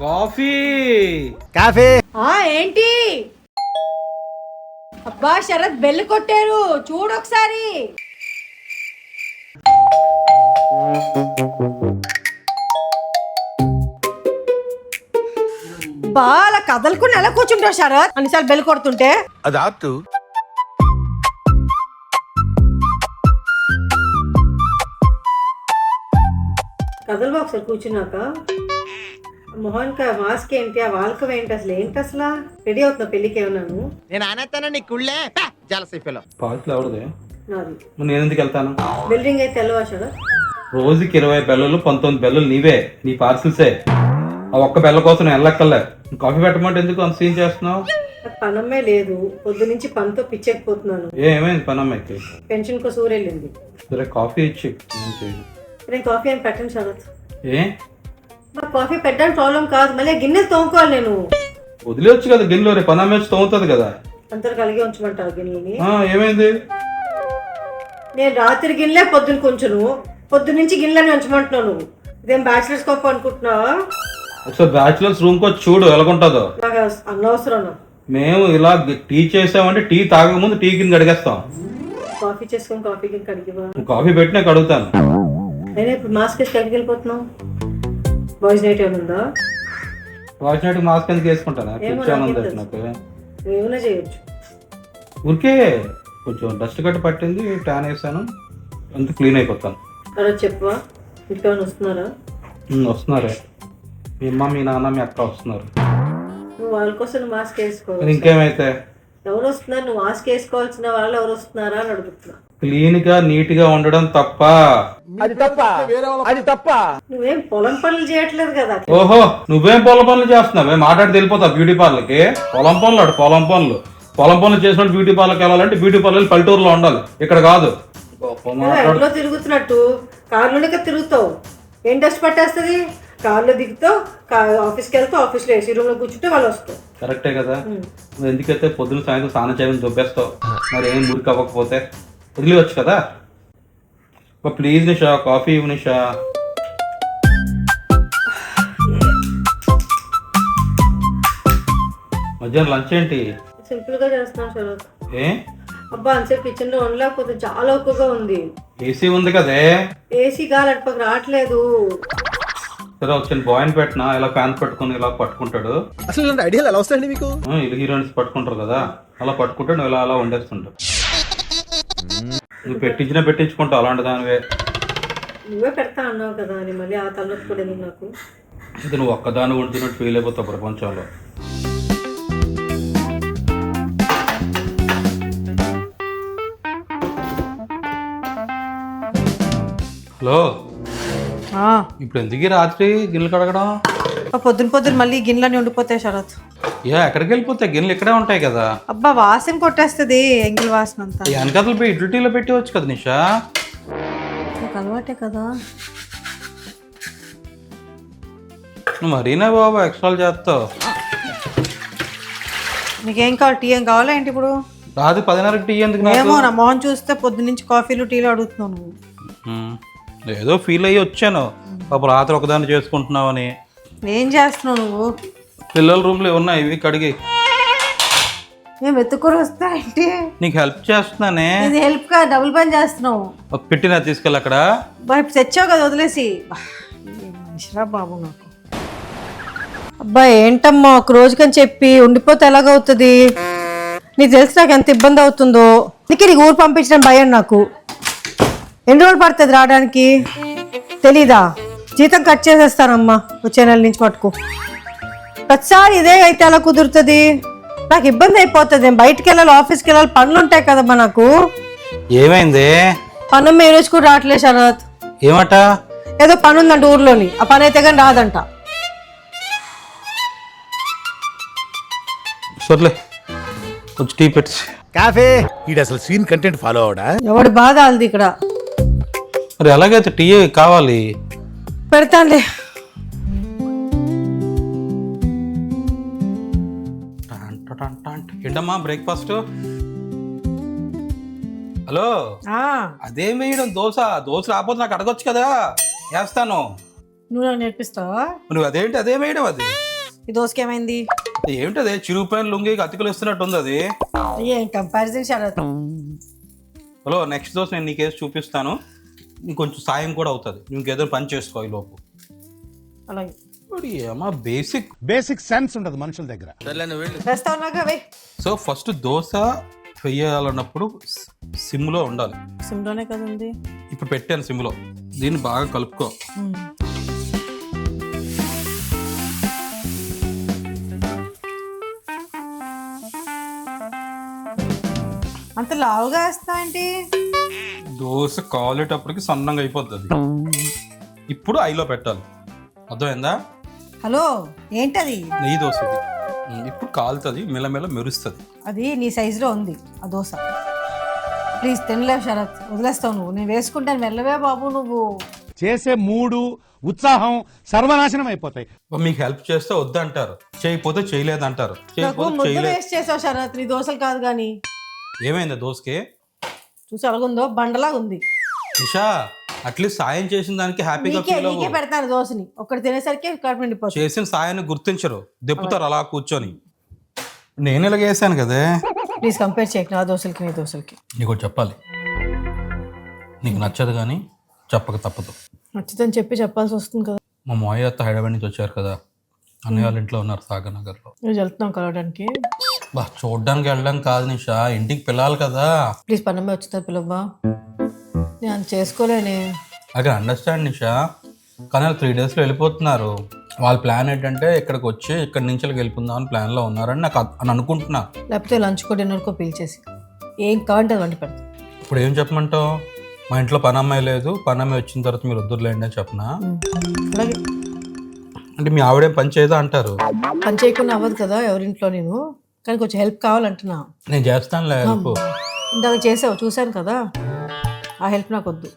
Coffee coffee. ఏంటి అబ్బా Sarath bell కొట్టారు చూడు ఒకసారి. బాగా కదలకుండా ఎలా కూర్చుంటావు శరత్ అన్నిసార్లు బెల్ కొడుతుంటే? అది ఆర్ట్. కదలబా ఒకసారి కూర్చున్నాక. మోహన్ కా మాస్క్ ఏంటి, ఆ వాల్కం ఏంటి, అసలు ఏంటి అసలు? రెడీ అవుతున్నా పెళ్లికి ఏమన్నాను? నేను ఆనేస్తాను నీ కుళ్ళే జలసైపోలో. పార్సల్ ఎవరిది? నాది. నేను ఎందుకు వెళ్తాను? బిల్డింగ్ అయితే తెల్లవా శరత్? రోజుకి 20 బెల్లలు 19 బెల్లలు నీవే, నీ పార్సిల్సే. ఆ ఒక్క బెల్ల కోసం నేను వెళ్ళక్కర్లే. కాఫీ పెట్టమంటే ఎందుకు అంత సీన్ చేస్తున్నావు? నాకు పనమ్మే లేదు, పొద్దు నుంచి పనితో పిచ్చెక్కిపోతున్నాను. ఏమైంది పని అమ్మాయికి? పెన్షన్ కోసం ఊరెళ్ళింది. సరే కాఫీ ఇచ్చి నేను చేయను. నేను కాఫీ అని పెట్టను శరత్. ఏ నాకు కాఫీ పెట్టడానికి ప్రాబ్లం కాదు, మళ్ళీ గిన్నెలు తోముకోవాలి నేను. వదిలేవచ్చు కదా గిన్నెలో, రేపు పని అమ్మేసి తోముతుంది కదా. అంతా కలిగి ఉంచమంటారు గిన్నెని? ఏమైంది? నేను రాత్రి గిన్నెలే పొద్దున కొంచెను, పొద్దు నుంచి గిన్నెలని ఉంచమంటున్నాను. ఇదేం బ్యాచిలర్స్ కాఫీ అనుకుంటున్నావా? ఒకసారి బ్యాచులర్స్ రూమ్కి వచ్చి చూడు ఎలాగుంటుందో. నాకు అనవసరం. మేము ఇలా టీ చేసామంటే టీ తాగక ముందు టీ కింద కడిగేస్తాం. కాఫీ చేసుకొని కాఫీ కింద కడిగివా? కాఫీ పెట్టినా కడుగుతాను. నేను ఇప్పుడు మాస్క్ వేసి ఎక్కడికి వెళ్ళిపోతున్నావు? బాయ్స్ నైట్ ఏమైనా ఉందా? వాచ్ నైట్ మాస్క్ ఎందుకు వేసుకుంటానా? ఏమో కూర్చోనుంది నాకు. నువ్వేమైనా చేయొచ్చు. ఊరికే కొంచెం డస్ట్ గట్ట పట్టింది, ట్యాన్ వేసాను, అంత క్లీన్ అయిపోతాను. అలా చెప్పవా? ఇంకేమైనా వస్తున్నారా? వస్తున్నారే, మీ అమ్మ మీ నాన్న మీ అక్క వస్తున్నారు. నువ్వు వాళ్ళ కోసం నువ్వు మాస్క్ వేసుకో. ఇంకేమైతే ఎవరు వస్తున్నారు? నువ్వు మాస్క్ వేసుకోవాల్సిన వాళ్ళు ఎవరు వస్తున్నారా అని అడుగుతున్నా. క్లీన్ గా నీట్ గా ఉండడం తప్ప. అది తప్ప, అది తప్ప. నువ్వేం పొలం పనులు చేయట్లేదు కదా. ఓహో, నువ్వేం పొలం పనులు చేస్తున్నావే? మాట్లాడి వెళ్ళిపోతావు బ్యూటీ పార్లర్కి. పొలం పనులు అడు, పొలం పనులు. పొలం పనులు చేసిన బ్యూటీ పార్లర్కి వెళ్ళాలంటే బ్యూటీ పార్లర్ పల్లెటూరులో ఉండాలి, ఇక్కడ కాదు. ఇంట్లో తిరుగుతున్నట్టు కార్లోనే కదా తిరుగుతావు. ఏం డస్ట్ పట్టేస్తుంది? కార్లో దిగుతావు, ఆఫీస్కి వెళ్తావు, ఆఫీస్లో ఏసీ రూమ్ లో కూర్చుంటే వాళ్ళు వస్తావు. కరెక్టే కదా. నువ్వు ఎందుకైతే పొద్దున సాయంత్రం స్నానం చేయని దొబ్బేస్తావు? మరి ఏం మురికి అవ్వకపోతే వదిలేవచ్చు కదా. ప్లీజ్ నిషా, కాఫీ ఇవ్వు నిషా. మధ్యాహ్నం లంచ్ ఏంటి? సింపుల్ గా చేస్తున్నాను శరత్. ఏ అబ్బా అంతసేపు కిచెన్ లో ఉండలేకపోతే చాలా ఒక్కగా ఉంది. ఏసీ ఉంది కదే. ఏసీ గాలి అటుపక్క రావట్లేదు. సరే వచ్చిన బాయ్ని పెట్టినా, ఇలా ఫ్యాన్ పట్టుకుని ఇలా పట్టుకుంటాడు. అసలు ఐడియాలు ఎలా వస్తాయండి మీకు? ఇలా హీరోయిన్స్ పట్టుకుంటారు కదా, అలా పట్టుకుంటాడు, నువ్వు ఇలా అలా వండేస్తుంటావు. నువ్వు పెట్టించుకుంటావు అలాంటి దానివే. నువ్వే పెడతా అన్నావు కదా అని మళ్ళీ ఆ తలనొప్పి కూడా ఎందుకు నాకు? ఇది నువ్వు ఒక్కదాన్ని వండుతున్నట్టు ఫీల్ అయిపోతావు ప్రపంచంలో. హలో, ఇప్పుడు ఎందుకు రాత్రి గిన్నెలు కడగడం? పొద్దున మళ్ళీ గిన్నెలని ఉండిపోతాయి శరత్. ఎక్కడికి వెళ్ళిపోతాయి? గిన్నెలు ఇక్కడే ఉంటాయి కదా. అబ్బా వాసన కొట్టేస్తుంది, ఎంగిల్ వాసన అంతా. వెనకతలు పోయి ఇడ్లీలో పెట్టవచ్చు కదా నిషా. నాకు అలవాటే కదా. నువ్వు మరీనా బాబా ఎక్స్ట్రా చేస్తావు. నీకేం కావాలి? టీ ఏం కావాలా ఏంటి ఇప్పుడు? రాదు 10:30కి టీ ఎందుకు? ఏమో నా మొహం చూస్తే పొద్దు నుంచి కాఫీలు టీలు అడుగుతున్నావు. ఏదో ఫీల్ అయ్యి వచ్చాను, పాప రాత్రి ఒకదాన్ని చేసుకుంటున్నావని. ఏం చేస్తున్నావు నువ్వు? పిల్లల రూమ్లో ఉన్నాయి, ఇవి కడిగి. మేము వెతుక్కుని వస్తా ఏంటి? నీకు హెల్ప్ చేస్తున్నానే. ఇది హెల్ప్ గా డబుల్ పని చేస్తున్నావు. పెట్టినా తీసుకెళ్ళి అక్కడ. ఇప్పుడు తెచ్చావు కదా వదిలేసి. మనిషిరా బాబు నాకు. అబ్బా ఏంటమ్మా, ఒక రోజుకని చెప్పి ఉండిపోతే ఎలాగవుతుంది? నీకు తెలిసి నాకు ఎంత ఇబ్బంది అవుతుందో. అందుకే నీకు ఊరు పంపించడం భయం నాకు. ఎన్ని రోజులు పడుతుంది రావడానికి తెలీదా? జీతం కట్ చేసేస్తానమ్మా వచ్చే నెల నుంచి పట్టుకో. ప్రతిసారి ఇదే అయితే ఎలా కుదురుతుంది? నాకు ఇబ్బంది అయిపోతుంది. నేను బయటకు వెళ్ళాలి, ఆఫీస్కి వెళ్ళాలి, పనులు ఉంటాయి కదమ్మా నాకు. ఏమైంది? పనమ్మ ఈ రోజు కూడా రావట్లేదు శరత్. ఏమట? ఏదో పని ఉందంట ఊర్లోని, ఆ పని అయితే కానీ రాదంట. సర్లే కొంచెం టీ పెట్టి. కాఫీ. ఇది అసలు సీన్ కంటెంట్ ఫాలో అవడా? ఎవడి బాధ అది ఇక్కడ. మరి ఎలాగైతే టీ కావాలి? పెడతానులే. ఏంటమ్మా బ్రేక్ఫాస్ట్? హలో, అదేం వేయడం? దోశ రాకపోతే నాకు అడగొచ్చు కదా, వేస్తాను. నువ్వు నాకు నేర్పిస్తావా? నువ్వు అదేంటి అదేం వేయడం? అది ఈ దోశకి ఏమైంది? ఏమిటది చిరుపైన లుంగికి అతికలు ఇస్తున్నట్టు ఉంది అది. ఏం comparison Sharath. Hello, next dosa నేను నీకేసి చూపిస్తాను, ఇంకొంచెం సాయం కూడా అవుతుంది. ఇంకేదో పని చేసుకో ఈ లోపు. అలాగే అమ్మా బేసిక్ సెన్స్ ఉండదు మనుషుల దగ్గర. వేస్తా ఉన్నాగా వే. సో ఫస్ట్ దోశ వేయాలన్నప్పుడు సిమ్లో ఉండాలి. సిమ్లోనే కదా ఉంది. ఇప్పుడు పెట్టాను సిమ్లో. దీన్ని బాగా కలుపుకో. అంత లావుగా వేస్తా ఏంటి? దోశ కాలేటప్పటికి సన్నంగా అయిపోతుంది. ఇప్పుడు ఐలో పెట్టాలి, అర్థమైందా? హలో, ఏంటది? నెయ్యి దోశ ఇది. ఇప్పుడు కాలుతుంది, మెల్లమెల్ల మెరుస్తుంది. అది నీ సైజులో ఉంది ఆ దోశ. ప్లీజ్ తినలేవు శరత్, వదిలేస్తావు నువ్వు. నేను వేసుకుంటాను, వెళ్ళవే బాబు నువ్వు. చేసే మూడు ఉత్సాహం సర్వనాశనం అయిపోతాయి. మీకు హెల్ప్ చేస్తే వద్దంటారు, చేయకపోతే చేయలేదంటారు. నాకు ముద్ద వేస్ట్ చేసావు శరత్, నీ దోశలు కాదు కానీ. ఏమైంది దోశకి? చూసి ఎలాగుందో, బండలాగా ఉంది. నిషా, అట్లీస్ట్ సాయం చేసిన దానికి హ్యాపీగా ఫీల్ అవ్వు. నీకే పెడతాను దోశని, ఒక్కటి తినేసరికి కడుపు నిండిపోతుంది. చేసిన సాయాన్ని గుర్తించరు, దెప్పుతారు అలా కూర్చొని. నేను ఇలాగ వేసాను కదే. ప్లీజ్ కంపేర్ చేయకు నా దోశలకి నీ దోశలకి. నీకు ఒకటి చెప్పాలి, నీకు నచ్చదు కానీ చెప్పక తప్పదు. నచ్చుదని చెప్పి చెప్పాల్సి వస్తుంది కదా. మా మాయ అత్త హైదరాబాద్ నుంచి వచ్చారు కదా, అన్నయ్య వాళ్ళ ఇంట్లో ఉన్నారు సాగర్నగర్లో. నువ్వు వెళ్తున్నావు కలవడానికి? బా, చూడ్డానికి వెళ్ళడం కాదు నిషా, ఇంటికి పిల్లలు కదా. ప్లీజ్ పన్నమ్మ వచ్చుతారు పిల్లవ్వా, నేను చేసుకోలేనే. అక్కడ అండర్స్టాండ్ నిషా, కానీ 3 daysలో వెళ్ళిపోతున్నారు. వాళ్ళ ప్లాన్ ఏంటంటే ఇక్కడికి వచ్చి ఇక్కడి నుంచి వెళ్ళిపోదాం అని ప్లాన్లో ఉన్నారని నాకు అని అనుకుంటున్నా. లేకపోతే లంచ్కో డిన్నర్కో పిలిచేసి ఏం కావాలంటే వండి పెడతాం. ఇప్పుడు ఏం చెప్పమంటావు? మా ఇంట్లో పని అమ్మాయి లేదు, పని అమ్మాయి వచ్చిన తర్వాత మీరు వద్దులేండి అని చెప్పనా? అలాగే. అంటే మీ ఆవిడేం పని చేయదా అంటారు? పని చేయకుండా అవ్వదు కదా ఎవరింట్లో, నేను కానీ కొంచెం హెల్ప్ కావాలంటున్నా. నేను చేస్తానులే హెల్ప్. ఇందాక చేసావు చూశాను కదా, ఆ హెల్ప్ నాకు వద్దు.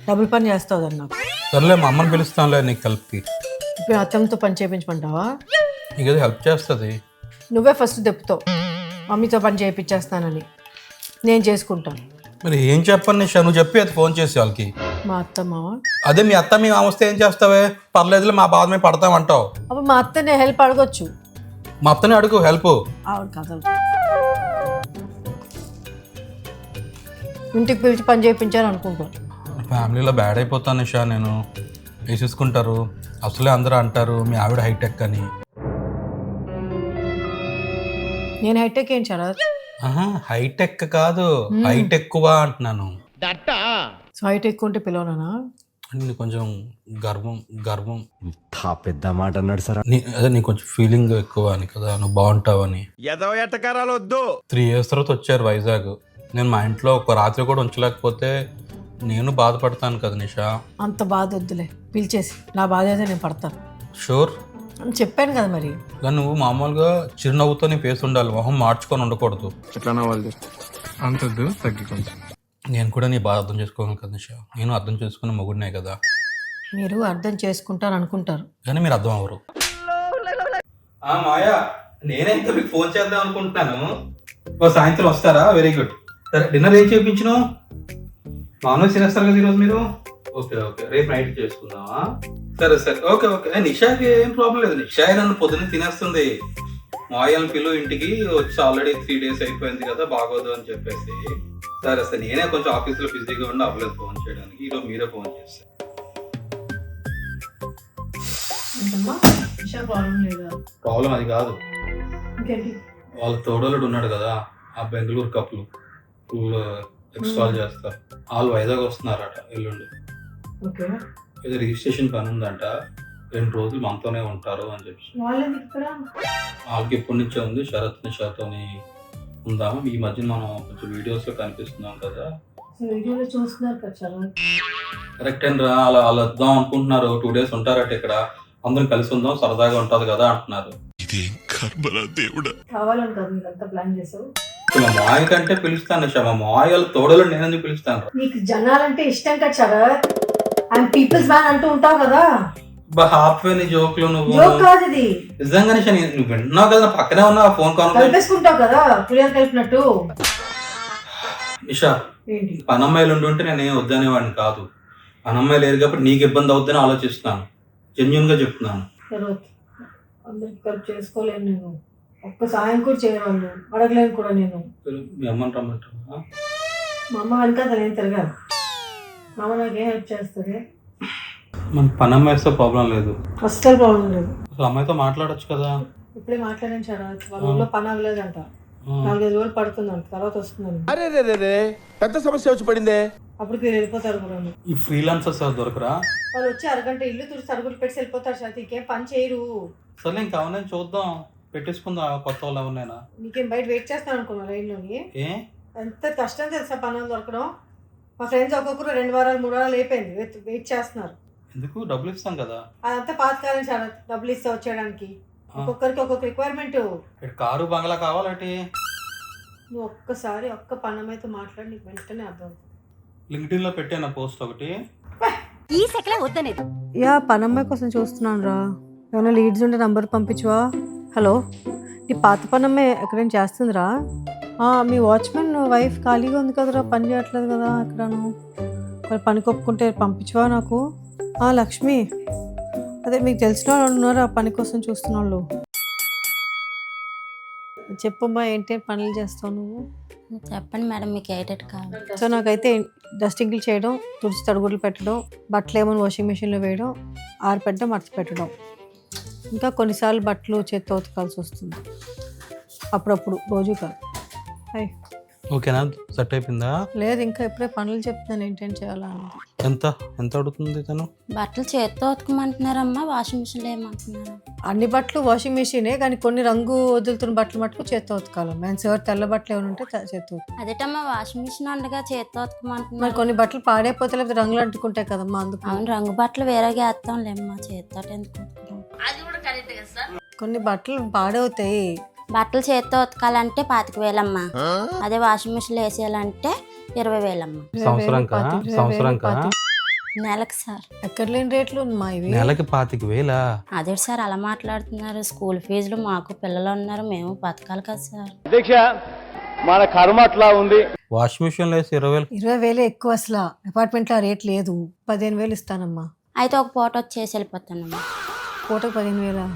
డబుల్ పని చేస్తావు దాన్ని నాకు. సర్లే, మా అమ్మని పిలుస్తానులే నీకు హెల్ప్కి. ఇప్పుడు అత్తమ్మతో పని చేయించమంటావా? నీకు ఏదో హెల్ప్ చేస్తుంది. నువ్వే ఫస్ట్ దెప్పుతావు మమ్మీతో పని చేయించేస్తానని. నేను చేసుకుంటాను. మరి ఏం చెప్పను నిషా, నువ్వు చెప్పి అది ఫోన్ చేసి వాళ్ళకి. మా అత్తమ్మ? అదే మీ అత్త మీ మామ వస్తే ఏం చేస్తావే? పర్లేదులే, మా బాధ మేము పడతామంటావు. అప్పుడు మా అత్త నేను హెల్ప్ అడగొచ్చు. మా అత్తనే అడుగు హెల్ప్. ఆవిడ కథలు ఇంటికి పిలిచి పని చేయించాను అనుకుంటాను. ఫ్యామిలీలో బ్యాడ్ అయిపోతాను నిషా నేను. వేసేసుకుంటారు, అసలే అందరూ అంటారు మీ ఆవిడ హైటెక్ అని. నేను హైటెక్ ఏం శరత్? హైటెక్ కాదు, హైట్ ఎక్కువ అంటున్నాను. సో హైట్ ఎక్కువ ఉంటే పిలవనా? అంటే కొంచెం గర్వం పెద్ద మాట అన్నాడు సార్. అదే నీకు కొంచెం ఫీలింగ్ ఎక్కువ అని కదా, నువ్వు బాగుంటావని. ఎటకారాలు వద్దు. 3 years తర్వాత వచ్చారు వైజాగ్. నేను మా ఇంట్లో ఒక రాత్రి కూడా ఉంచలేకపోతే నేను బాధపడతాను కదా నిషా. అంత బాధ వద్దులే, పిలిచేసి నా బాధ అయితే నేను పడతాను. షూర్ అని చెప్పాను కదా మరి. కానీ నువ్వు మామూలుగా చిరునవ్వుతో నీ ఫేస్ ఉండాలి, మొహం మార్చుకొని ఉండకూడదు. ఎట్లా నవ్వాలి అంతద్దు తగ్గి కొంచెం. నేను కూడా నీ బాధ అర్థం చేసుకోను కదా నిషా, నేను అర్థం చేసుకున్న మొగుడినే కదా. మీరు అర్థం చేసుకుంటారు అనుకుంటారు కానీ మీరు అర్థం అవ్వరు. మాయా, నేనైతే మీకు ఫోన్ చేద్దాం అనుకుంటున్నాను. సాయంత్రం వస్తారా? Very good. సరే, డిన్నర్ ఏం చేయించినావు? నాన్ వెజ్ తినేస్తారు కదా ఈరోజు మీరు? ఓకే, రేపు నైట్ చేసుకుందామా? సరే, ఓకే. నిషాకి ఏం ప్రాబ్లం లేదు. నిషా నన్ను పొద్దున్న తినేస్తుంది. మాయల్ పిల్లు ఇంటికి వచ్చి ఆల్రెడీ 3 days అయిపోయింది కదా, బాగోదు అని చెప్పేసి. సరే, నేనే కొంచెం ఆఫీస్లో బిజీగా ఉండి అవ్వలేదు ఫోన్ చేయడానికి. ఈరోజు మీరే ఫోన్ చేస్తారు. ప్రాబ్లం అది కాదు, వాళ్ళ తోడలుడు ఉన్నాడు కదా, ఆ బెంగళూరు కప్పులు ఫుల్ ఎక్స్ట్రాల్ చేస్తారు. వాళ్ళు వైజాగ్ వస్తున్నారట ఎల్లుండి. ఏదో రిజిస్ట్రేషన్ పని ఉందంట, 2 రోజులు మనతోనే ఉంటారు అని చెప్పి. వాళ్ళకి ఎప్పటి నుంచే ఉంది, శరత్ నిషాతోని ఉందాము. ఈ మధ్య మనం కొంచెం వీడియోస్లో కనిపిస్తున్నాం కదా. కరెక్ట్ అండి రా, అలా వద్దాం అనుకుంటున్నారు. 2 days ఉంటారట ఇక్కడ, అందరం కలిసి ఉందాం, సరదాగా ఉంటది కదా అంటున్నారు. మా మాయ కంటే పిలుస్తాను నిషా, మా మాయలు తోడలు నేనెందుకు పిలుస్తాను? నీకు జనాలంటే ఇష్టం కదా శరత్, అండ్ పీపుల్స్ మ్యాన్ అంటూ ఉంటావు కదా. హాఫ్ నీ జోక్లు నువ్వు. కాదు ఇది నిజంగా నిషా, నువ్వు విన్నావు కదా, పక్కనే ఉన్నా ఫోన్ కాల్ కలిపేసుకుంటావు కదా, పులిహోర కలిపినట్టు. నిషా, పనమ్మాయిలు ఉంటుంటే నేనేం వద్దనేవాడిని కాదు. పనమ్మాయి లేరు కాబట్టి నీకు ఇబ్బంది అవుతుందని ఆలోచిస్తున్నాను. జెన్యున్ గా చెప్తున్నాను. అందరికి కలిపి చేసుకోలేను నేను. ఒక్క సాయం కూడా చేయను, అడగలేను కూడా నేను. మీ అమ్మని రమ్మంటావా? మా అమ్మ వెనక నేను తిరగాను. మా అమ్మ నాకేం హెల్ప్ చేస్తుంది? మన పని అమ్మేస్తే ప్రాబ్లం లేదు, అస్సలు ప్రాబ్లం లేదు. అసలు అమ్మాయితో మాట్లాడొచ్చు కదా. ఇప్పుడే మాట్లాడాను శరత్, వాళ్ళ ఊళ్ళో పని అవ్వలేదంట, 4-5 రోజులు పడుతుందంట, తర్వాత వస్తుందండి. అరే రే రే పెద్ద సమస్య వచ్చి పడిందే. అప్పుడు మీరు వెళ్ళిపోతారు కూడా. ఈ ఫ్రీలాన్సర్స్ దొరకరా? వాళ్ళు వచ్చి అరగంట ఇల్లు తుడిచి తరుగులు పెట్టి వెళ్ళిపోతారు శరత్, ఇంకేం పని చేయరు. సరే ఇంకా అవన్నీ చూద్దాం, పెట్టేసుకుందా కొత్త వాళ్ళు ఎవరినైనా. నీకేం బయట వెయిట్ చేస్తాను అనుకున్నా లైన్లోని? ఏ ఎంత కష్టం తెలుసా పనులు దొరకడం. మా ఫ్రెండ్స్ ఒక్కొక్కరు 2 వారాలు 3 వారాలు అయిపోయింది వెయిట్ చేస్తున్నారు. ఎందుకు? డబ్బులు ఇస్తాం కదా. అదంతా పాతకాలం శరత్, డబ్బులు ఇస్తే వచ్చేయడానికి. ఒక్కొక్కరికి ఒక్కొక్క రిక్వైర్మెంట్. కారు బంగ్లా కావాలంటే నువ్వు ఒక్కసారి ఒక్క పన్నమైతే మాట్లాడి నీకు వెంటనే అర్థం. లింక్డ్ఇన్ లో పెట్టాను పోస్ట్ ఒకటి. యా పనమ్మాయి కోసం చూస్తున్నాను రా. ఏమైనా లీడ్స్ ఉంటే నంబర్ పంపించవా? హలో, నీ పాత పనమ్మాయి ఎక్కడైనా చేస్తుందిరా? మీ వాచ్మెన్ వైఫ్ ఖాళీగా ఉంది కదరా, పని చేయట్లేదు కదా ఎక్కడను. వాళ్ళు పని కొప్పుకుంటే పంపించవా నాకు? లక్ష్మి, అదే మీకు తెలిసిన వాళ్ళు ఉన్నారా పని కోసం చూస్తున్న వాళ్ళు? చెప్పమ్మా, ఏంటి పనులు చేస్తావు నువ్వు? చెప్పండి మేడం, మీకు ఏటెట్ కావాలి? సో నాకైతే డస్టింగ్లు చేయడం, తుడిచి తడుగుడ్లు పెట్టడం, బట్టలు ఏమైనా వాషింగ్ మెషిన్లో వేయడం, ఆరపెట్టడం, మడత పెట్టడం, ఇంకా కొన్నిసార్లు బట్టలు చేత్తో ఉతకాల్సి వస్తుంది అప్పుడప్పుడు, రోజు కాదు. ఓకేనా, సెట్ అయిపోయిందా? లేదు, ఇంకా ఇప్పుడే పనులు చెప్తున్నాను ఏంటేం చేయాలా అని. ఎంత అడుగుతుంది తను? బట్టలు చేత్తో ఉతకమంటున్నారమ్మా, వాషింగ్ మిషన్లో ఏమంటున్నారు? అన్ని బట్టలు వాషింగ్ మెషినే, కానీ కొన్ని రంగు వదులుతున్న బట్టలు మటుకు చేత్తో ఉతకాలి. మేము సార్ తెల్ల బట్టలు ఏమైనా ఉంటే చేత్తో. అదేటమ్మా వాషింగ్ మిషన్ ఉండగా చేత్తో ఉతకమంటున్నారు. మరి కొన్ని బట్టలు పాడైపోతే లేకపోతే రంగులు అంటుకుంటాయి కదమ్మా, అందుకు. అవును, రంగు బట్టలు వేరేగా వేస్తాంలేమ్మా, చేత్తో ఎందుకు ఉతుకుతాం? కొన్ని బట్టలు పాడవుతాయి. బట్టలు చేత్తో ఉతకాలంటే 25,000 అమ్మా, అదే వాషింగ్ మిషన్లో వేసేయాలంటే 20,000 అమ్మా. సంవత్సరంకా? నెలకు సార్. ఎక్కడ లేని రేట్లు మా ఇవి. నెలకి 25,000? అదే సార్ అలా మాట్లాడుతున్నారు. స్కూల్ ఫీజులు మాకు పిల్లలు ఉన్నారు, మేము బతకాలి కదా సార్. మన కర్మ అట్లా ఉంది. వాషింగ్ మిషన్ వేసి 20,000? 20,000 ఎక్కువ అసలు. అపార్ట్మెంట్లో రేట్ లేదు. 15,000 ఇస్తానమ్మా. అయితే ఒక పూట వచ్చేసి వెళ్ళిపోతానమ్మా. పూటకు 15,000?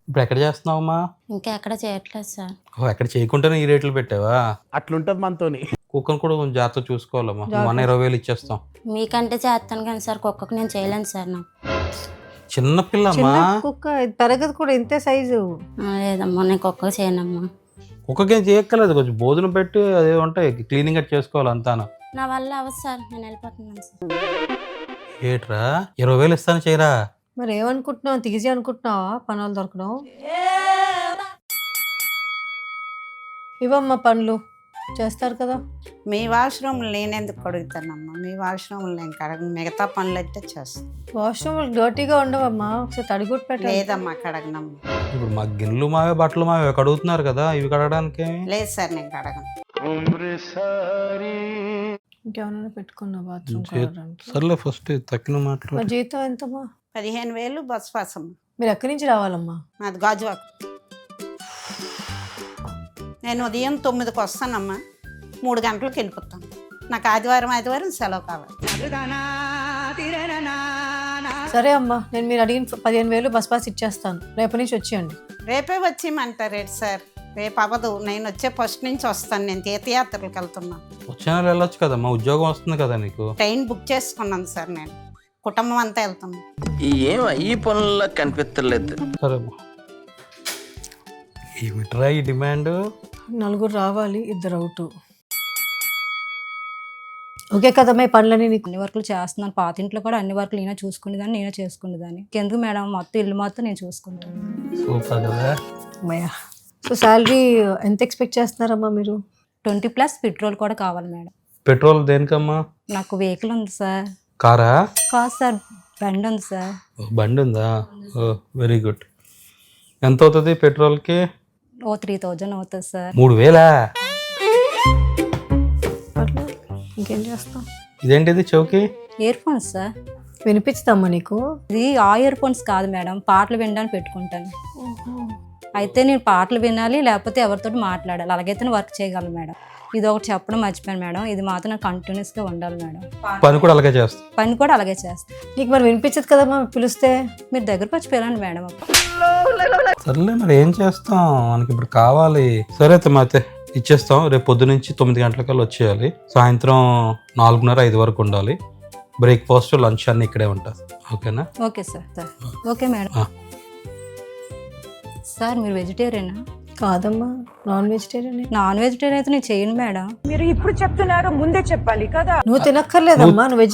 ఇప్పుడు ఎక్కడ చేస్తున్నావమ్మా? ఇంకా ఎక్కడ చేయట్లేదు సార్. ఎక్కడ చేయకుండానే ఈ రేట్లు పెట్టావా? అట్లుంటది మనతోని. కుక్కను కూడా కొంచెం జాగ్రత్త చూసుకోవాలమ్మా. మన 20,000 ఇచ్చేస్తాం. మీకంటే చేస్తాను కానీ సార్, కుక్కకు నేను చేయలేను సార్. నాకు చిన్న పిల్లమ్మా. కుక్క పెరగదు కూడా, ఇంతే సైజు. లేదమ్మా, నేను కుక్కకు చేయనమ్మా. కుక్కకేం చేయక్కర్లేదు, కొంచెం భోజనం పెట్టి అదే ఉంటాయి, క్లీనింగ్ అట్ చేసుకోవాలి అంతాను. నా వల్ల అవ్వదు సార్, నేను వెళ్ళిపోతున్నాను సార్. ఏట్రా 20,000 ఇస్తాను చేయరా? మరి ఏమనుకుంటున్నావు, అంత ఈజీ అనుకుంటున్నావా పనులు దొరకడం? ఇవమ్మా పనులు చేస్తారు కదా. మీ వాష్రూమ్లు నేను ఎందుకు కడుగుతానమ్మా? మీ వాష్రూమ్లు నేను కడగను, మిగతా పనులు అయితే చేస్తాను. వాష్రూమ్ డర్టీగా ఉండవమ్మా, ఒకసారి తడిగుడ్డు పెట్టాలి. లేదమ్మా, కడగనమ్మా. ఇప్పుడు మా గిన్నెలు మావే బట్టలు మావే కడుగుతున్నారు కదా, ఇవి కడగడానికి లేదు సార్, నేను కడగను. ఇంకేమన్నా పెట్టుకున్నా బాత్రూమ్ కడగడానికి? సర్లే, ఫస్ట్ తక్కిన మాట్లాడు. మరి జీతం ఎంతమ్మా? 15,000 బస్ పాస్ అమ్మా. మీరు ఎక్కడి నుంచి రావాలమ్మా? నాది గాజువాక్. నేను ఉదయం 9కి వస్తానమ్మా, 3 గంటలకు వెళ్ళిపోతాను. నాకు ఆదివారం సెలవు కావాలి. సరే అమ్మా, నేను మీరు అడిగిన 15,000 బస్ పాస్ ఇచ్చేస్తాను. రేపటి నుంచి వచ్చేయండి. రేపే వచ్చేయమంటారేంటి సార్? రేపు అవ్వదు, నేను వచ్చే ఫస్ట్ నుంచి వస్తాను. నేను తీర్థయాత్రలకు వెళ్తున్నా. వచ్చే నెల వెళ్ళొచ్చు కదమ్మా, ఉద్యోగం వస్తుంది కదా నీకు. ట్రైన్ బుక్ చేసుకున్నాను సార్, నేను కుటుంబం అంతా వెళ్తున్నాను. ఈ పనుల్లో కనిపించలేదు. సరే అమ్మా. ఏమిట్రా ఈ డిమాండ్? 4 రావాలి, 2 అవుట్. ఓకే కదమ్మా, ఈ పనులని నీకు? అన్ని వర్కులు చేస్తున్నాను. పాత ఇంట్లో కూడా అన్ని వర్కులు నేనే చూసుకునేదాన్ని, నేనే చేసుకునేదాన్ని. ఎందుకు మేడం, మొత్తం ఇల్లు మొత్తం నేను చూసుకుంటాను. సూపర్ కదా అమ్మయ్యా. సో శాలరీ ఎంత ఎక్స్పెక్ట్ చేస్తున్నారమ్మా మీరు? 20+ పెట్రోల్ కూడా కావాలి మేడం. పెట్రోల్ దేనికమ్మా? నాకు వెహికల్ ఉంది సార్. కారా? కాదు సార్, బండి ఉంది సార్. బండి ఉందా? Very good. ఎంత అవుతుంది పెట్రోల్కి? 3,000 అవుతుంది సార్. 3,000? ఇంకేం చేస్తాం? ఇదేంటిది చౌకి? Earphones sir. వినిపిస్తామా నీకు? ఇది ఆ ఇయర్ ఫోన్స్ కాదు మేడం, పాటలు వినడానికి పెట్టుకుంటాను. అయితే నేను పాటలు వినాలి, లేకపోతే ఎవరితో మాట్లాడాలి, అలాగైతే వర్క్ చేయగలను మేడం. ఇది ఒకటి చెప్పడం మర్చిపోయాను మేడం, ఇది మాత్రం నాకు కంటిన్యూస్గా ఉండాలి మేడం. పని కూడా అలాగే చేస్తా. పని కూడా అలాగే చేస్తాను. నీకు మరి వినిపించదు కదమ్మా పిలిస్తే? మీరు దగ్గరకు వచ్చి పిలండి మేడం. సర్లే మరి ఏం చేస్తాం, మనకి ఇప్పుడు కావాలి. సరే అయితే అయితే ఇచ్చేస్తాం. రేపు పొద్దు నుంచి 9 గంటలకల్లా వచ్చేయాలి. సాయంత్రం 4:30-5 వరకు ఉండాలి. బ్రేక్ఫాస్ట్ లంచ్ అన్ని ఇక్కడే ఉంటుంది. ఓకేనా? Okay sir. Okay madam. ఆ. సార్ మీరు వెజిటేరియనా? కాదమ్మా, నాన్ వెజిటేరియన్. నాన్ వెజిటేరియన్ అయితే నేను చేయను మేడం. నువ్వు తినక్కర్లేదమ్మా, నువ్వు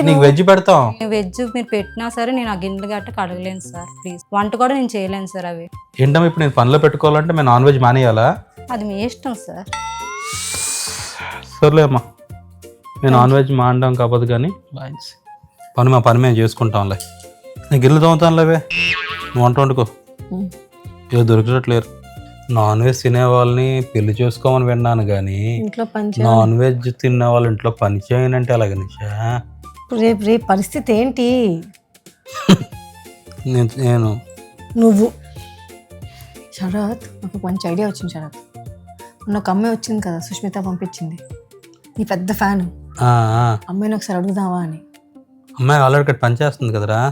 నీకు వెజ్ పెడతాం. వెజ్ మీరు పెట్టినా సరే నేను ఆ గిన్నెలు గట్ట కడగలేను సార్. ప్లీజ్, వంట కూడా నేను చేయలేను సార్. అవి ఏంటమ్మా ఇప్పుడు నేను పనిలో పెట్టుకోవాలంటే మేము నాన్ వెజ్ మానేయాలా? అది మీ ఇష్టం సార్. సర్లే అమ్మా, మేము నాన్ వెజ్ మానడం కాకపోతే కానీ మా పని మేము చేసుకుంటాంలే. నేను గిన్నెలు తోముతానులేవే, నువ్వు వంట వండుకో. ఇక దొరికేటట్లేరు. నాన్ వెజ్ తినే వాళ్ళని పెళ్లి చేసుకోమని విన్నాను కానీ ఇంట్లో పని నాన్ వెజ్ తినే వాళ్ళ ఇంట్లో పని చేయనంటే అలాగే నిషా. రేపు పరిస్థితి ఏంటి? నేను నువ్వు శరత్, నాకు మంచి ఐడియా వచ్చింది శరత్. మొన్న ఒక అమ్మాయి వచ్చింది కదా, సుష్మిత పంపించింది. నీ పెద్ద ఫ్యాన్. అమ్మాయిని ఒకసారి అడుగుదావా అని. అమ్మాయి ఆల్రెడీ ఇక్కడ పని చేస్తుంది కదరా.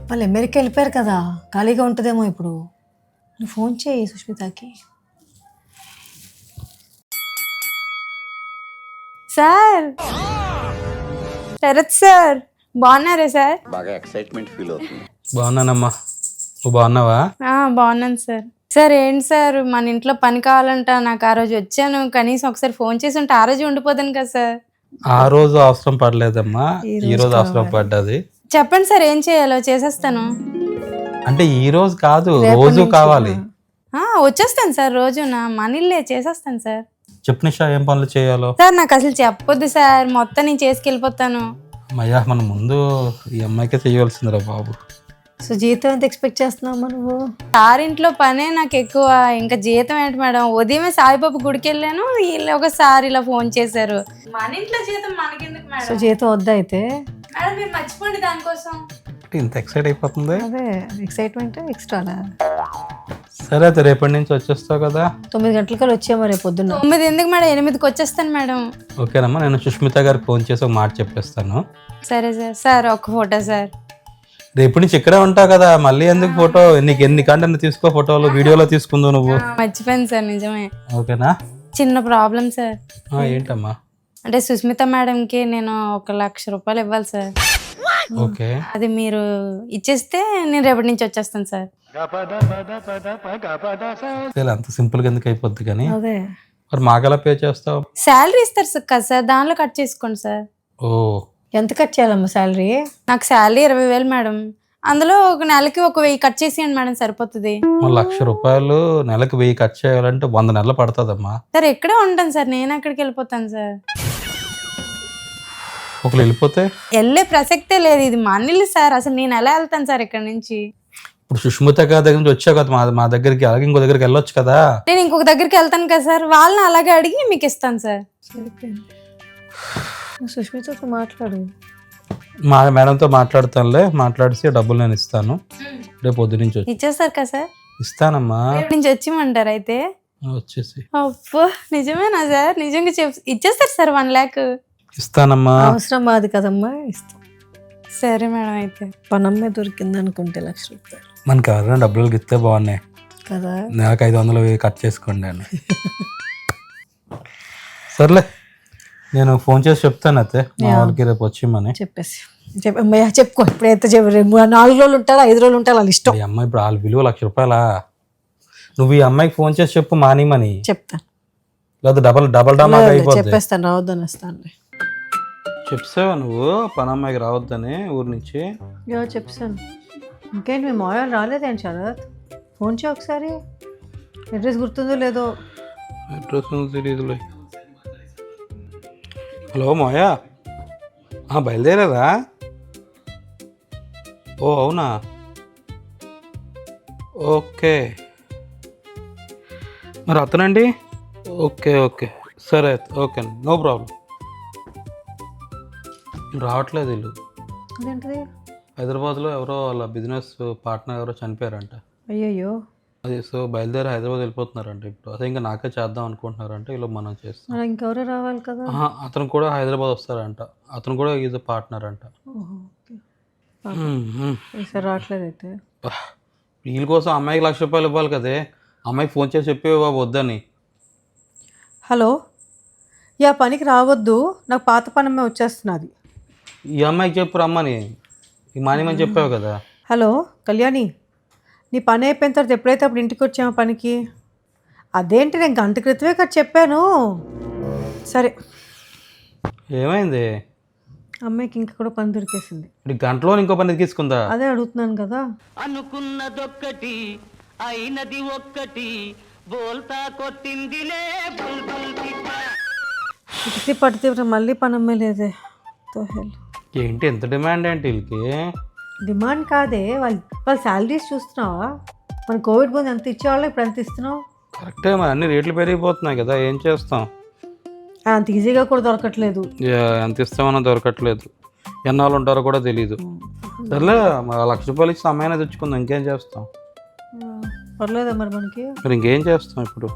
వాళ్ళు అమెరికా వెళ్ళిపోయారు కదా, ఖాళీగా ఉంటుందేమో ఇప్పుడు. నువ్వు ఫోన్ చేయి సుష్మితకి. సార్, శరత్ సార్ బాగున్నారా సార్? బాగా ఎక్సైట్మెంట్ ఫీల్ అవుతుంది. బాగున్నానమ్మా, నువ్వు బాగున్నావా? బాగున్నాను సార్. సార్ ఏంటి సార్, మన ఇంట్లో పని కావాలంట. నాకు ఆ రోజు వచ్చాను, కనీసం ఒకసారి ఫోన్ చేసి ఉంటే ఆ రోజు ఉండిపోతాను కదా సార్. ఆ రోజు అవసరం పడలేదమ్మా, ఈ రోజు అవసరం పడ్డది. చెప్పండి సార్, ఏం చేయాలో చేసేస్తాను. అంటే ఈ రోజు కాదు, రోజు కావాలి. వచ్చేస్తాను సార్, రోజున మనీలే చేసేస్తాను సార్. చెప్పు నిషా, ఏం పనులు చేయాలో. సార్ నాకు అసలు చెప్పొద్దు సార్, మొత్తం నేను చేసుకెళ్ళిపోతాను. అయ్యా, మనం ముందు ఈ అమ్మాయికే చేయవలసిందిరా బాబు. సో జీతం ఎంత ఎక్స్పెక్ట్ చేస్తున్నావమ్మా నువ్వు? సార్ ఇంట్లో పనే నాకు ఎక్కువ, ఇంకా జీతం ఏంటి మేడం? ఉదయమే సాయిబాబు గుడికి వెళ్ళాను, వీళ్ళు ఒకసారి ఇలా ఫోన్ చేశారు. మన ఇంట్లో జీతం మనకెందుకు సో మేడం? జీతం వద్దా అయితే? మేడం మీరు మర్చిపోండి దానికోసం. ఇంత ఎక్సైట్ అయిపోతుంది. అదే ఎక్సైట్మెంట్ ఎక్స్ట్రానా? సరే అయితే రేపటి నుంచి వచ్చేస్తావు కదా. 9 గంటలకల్లా వచ్చేమో రేపు పొద్దున్న. 9 ఎందుకు మేడం, 8కి వచ్చేస్తాను మేడం. ఓకేనమ్మా, నేను సుష్మిత గారికి ఫోన్ చేసి ఒక మాట చెప్పేస్తాను. సరే సార్. సార్ ఒక ఫోటో సార్. రేపు నుంచి ఇక్కడే ఉంటావు కదా, మళ్ళీ ఎందుకు ఫోటో? నీకు ఎన్ని కంటే తీసుకో, ఫోటోలు వీడియోలో తీసుకుందావు నువ్వు. మర్చిపోయాను సార్, నిజమే. ఓకేనా? చిన్న ప్రాబ్లం సార్. ఏంటమ్మా? అంటే సుస్మిత మేడంకి నేను 1,00,000 రూపాయలు ఇవ్వాలి సార్. ఓకే, అది మీరు ఇచ్చేస్తే నేను రేపటి నుంచి వచ్చేస్తాను సార్. అంత సింపుల్ గా ఎందుకు అయిపోద్ది కానీ. అదే మరి మాకెలా పే చేస్తావు? శాలరీ ఇస్తారు సార్ కదా సార్, దానిలో కట్ చేసుకోండి సార్. ఓ, ఎంత కట్ చేయాలమ్మా శాలరీ? నాకు శాలరీ 20,000 మేడం. అందులో ఒక నెలకి 1,000 కట్ చేసేయండి మేడం, సరిపోతుంది. మరి 1,00,000 రూపాయలు నెలకు 1000 ఖర్చు చేయాలంటే 100 నెలలు పడుతుందమ్మా. సార్ ఇక్కడే ఉంటాను సార్, నేను అక్కడికి వెళ్ళిపోతాను సార్. ఒకళ్ళు వెళ్ళిపోతే వెళ్ళే ప్రసక్తే లేదు, ఇది మా ఇల్లు సార్. అసలు నేను ఎలా వెళ్తాను సార్ ఇక్కడ నుంచి? ఇప్పుడు సుష్మిత గారి దగ్గర నుంచి వచ్చావు కదా మా దగ్గరికి, అలాగే ఇంకో దగ్గరికి వెళ్ళొచ్చు కదా. నేను ఇంకొక దగ్గరికి వెళ్తాను కదా సార్, వాళ్ళని అలాగే అడిగి మీకు ఇస్తాను సార్. సుష్మితతో మాట్లాడు. మా మేడంతో మాట్లాడతానులే, మాట్లాడిసి డబ్బులు నేను ఇస్తాను. రేపు పొద్దు నుంచి ఇచ్చేస్తారు కదా సార్? ఇస్తానమ్మా. రేపు నుంచి వచ్చిమంటారు అయితే? వచ్చేసి అబ్బో, నిజమేనా సార్? నిజంగా ఇచ్చేస్తారు సార్ 1 lakh? ఇస్తానమ్మా. అవసరం మాది కదమ్మా, ఇస్తాం. సరే మేడం. అయితే పనమ్మే దొరికింది అనుకుంటే 1,00,000 రూపాయలు మనకి ఎవరైనా డబ్బులు ఇస్తే బాగున్నాయి కదా. నెలకు 500 కట్ చేసుకోండి అని. సర్లే, నేను ఫోన్ చేసి చెప్తాను అయితే మా వాళ్ళకి రేపు వచ్చిమని చెప్పేసి. అమ్మయ్య చెప్పుకో, ఇప్పుడైతే 4 రోజులు ఉంటారా 5 రోజులు ఉంటారా వాళ్ళ ఇష్టం. ఈ అమ్మాయి ఇప్పుడు వాళ్ళ విలువ 1,00,000 రూపాయలా? నువ్వు ఈ అమ్మాయికి ఫోన్ చేసి చెప్పు మానేమని. చెప్తాను, లేదా డబల్ డామా అయిపోద్ది. చెప్పేస్తాను, రావద్దని వస్తాను. చెప్పావా నువ్వు పని అమ్మాయికి రావద్దని ఊరి నుంచి? చెప్పాను. ఇంకేంటి మీ మాయలు రాలేదేంటి శరత్? ఫోన్ చేయ ఒకసారి. అడ్రస్ గుర్తుందో లేదో? అడ్రస్ తెలియదులే. హలో మాయా, బయలుదేరారా? ఓ అవునా, ఓకే. మరి అతనండి? ఓకే ఓకే, సరే ఓకే, నో ప్రాబ్లం. రావట్లేదు వీళ్ళు. అదేంటిది? హైదరాబాద్లో ఎవరో వాళ్ళ బిజినెస్ పార్ట్నర్ ఎవరో చనిపోయారంట. అయ్యయ్యో. అది సో బయలుదేరి హైదరాబాద్ వెళ్ళిపోతున్నారంట ఇప్పుడు. అదే ఇంకా నాకే చేద్దాం అనుకుంటున్నారంటే ఇలా మనం చేస్తాం. ఇంకెవరో రావాలి కదా. అతను కూడా హైదరాబాద్ వస్తారంట. అతను కూడా ఈజ్ పార్ట్నర్ అంట. రావట్లేదు అయితే. వీళ్ళ కోసం అమ్మాయికి ₹1,00,000 ఇవ్వాలి కదే. అమ్మాయికి ఫోన్ చేసి చెప్పేవి బాబు వద్దని. హలో, యా పనికి రావద్దు, నాకు పాత పనమ్మే వచ్చేస్తున్నది. ఈ అమ్మాయికి చెప్పు రమ్మని, ఈ మానేమని చెప్పావు కదా. హలో కళ్యాణి, నీ పని అయిపోయిన తర్వాత ఎప్పుడైతే అప్పుడు ఇంటికి వచ్చామో పనికి. అదేంటి, నేను గంట క్రితమే కదా చెప్పాను. సరే, ఏమైంది? అమ్మాయికి ఇంకా కూడా పని దొరికేసింది. ఇప్పుడు గంటలో ఇంకో పని తీసుకుందా? అదే అడుగుతున్నాను కదా. అనుకున్నదొక్కటి అయినది ఒక్కటి బోల్తా కొట్టిందిలే బుల్బుల్ పిట్ట. ఇటు పడితే మళ్ళీ పనమ్మే లేదే. హెల్ ఏంటి ఎంత డిమాండ్ ఏంటి వీళ్ళకి? డిమాండ్ కాదే, వాళ్ళ శాలరీస్ చూస్తున్నావా? మన కోవిడ్ ముందు ఎంత ఇచ్చేవాళ్ళో ఇప్పుడు ఎంత ఇస్తున్నావు? కరెక్టే, మరి అన్ని రేట్లు పెరిగిపోతున్నాయి కదా, ఏం చేస్తాం. అంత ఈజీగా కూడా దొరకట్లేదు. ఎంత ఇస్తామన్నా దొరకట్లేదు, ఎన్నాళ్ళు ఉంటారో కూడా తెలీదు. సర్లే, ₹1,00,000 ఇచ్చి అమ్మాయినే తెచ్చుకుందాం, ఇంకేం చేస్తాం. పర్లేదా మరి మనకి? మరి ఇంకేం చేస్తాం ఇప్పుడు?